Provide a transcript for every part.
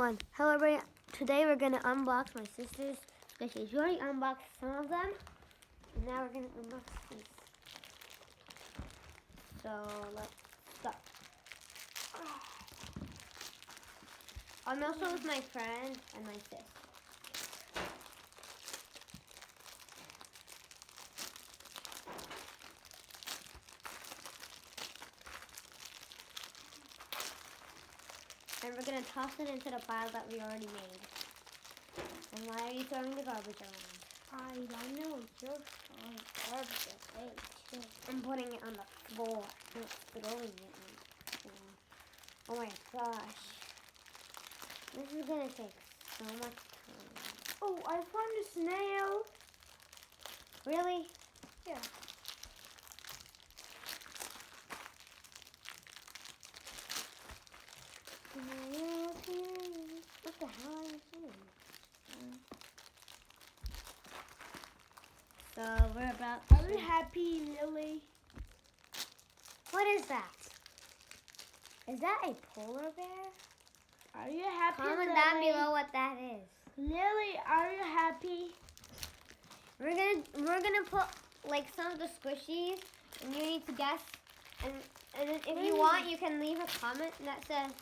Hello everybody, today we're going to unbox my sister's squishies. We already unboxed some of them, and now we're going to unbox these. So, let's start. I'm also with my friend and my sis. And we're going to toss it into the pile that we already made. And why are you throwing the garbage around? I don't know. You're throwing garbage away too. I'm putting it on the floor. Not throwing it on the floor. Oh my gosh. This is going to take so much time. Oh, I found a snail. Really? Yeah. What the hell are you doing? So we're about to... Are you happy, Lily? What is that? Is that a polar bear? Are you happy, Comment Lily? down below what that is. Lily, are you happy? We're gonna put like some of the squishies, and you need to guess. And if you want, you can leave a comment that says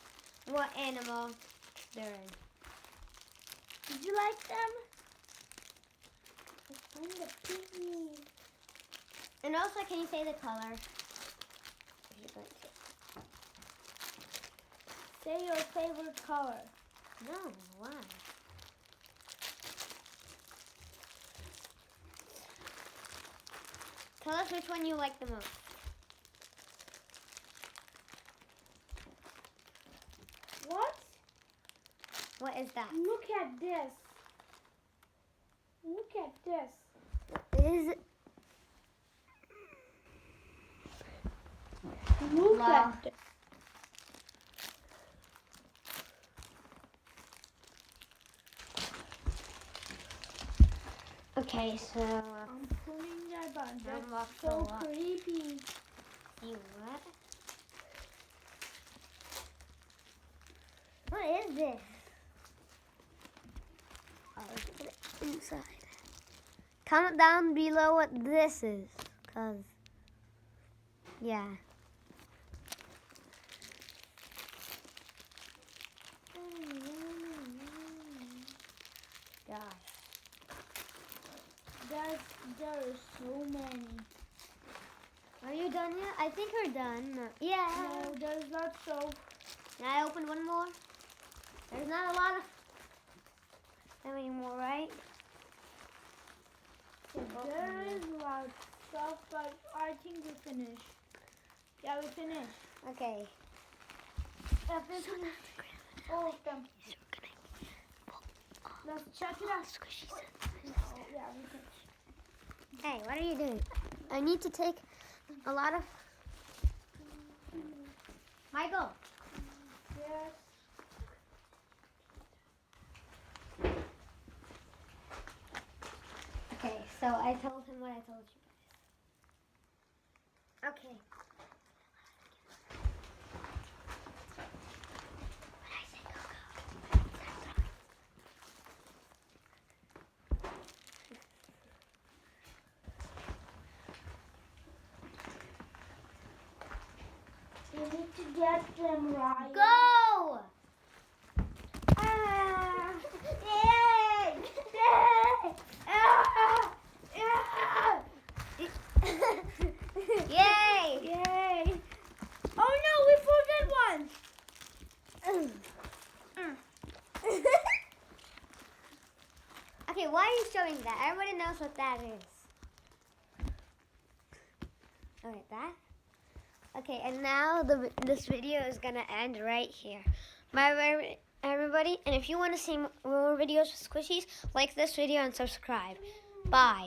what animal they're in. Did you like them? I found the piggy. And also, can you say the color? Say your favorite color. No, why? Tell us which one you like the most. What? What is that? Look at this. Look at this. Is it? Look Wow. at this. Okay, so I'm putting that on. Unbox That's a so lot. creepy. see what? What is this? Oh, let's put it inside. Comment down below what this is, cause yeah. Gosh. There are so many. Are you done yet? I think we're done. No. Yeah. No, there's not so. Can I open one more? There's not a lot of them anymore, right? There is a lot of stuff, but I think we finished. Yeah, we finished. Okay. Everything. All of them. Let's check it out. Oh, yeah, we finished. Hey, what are you doing? I need to take a lot of... Michael. Yes. Okay, so I told him what I told you guys. Okay. When I say go, We need to get them right. go! Ah! Yay! Yay! Ah! Ah! Yay! Yay! Oh no, we forgot one. Okay, why are you showing that? Everybody knows what that is. Okay, that. Okay, and now this video is gonna end right here. Bye, everybody. And if you want to see more videos with squishies, like this video and subscribe. Bye.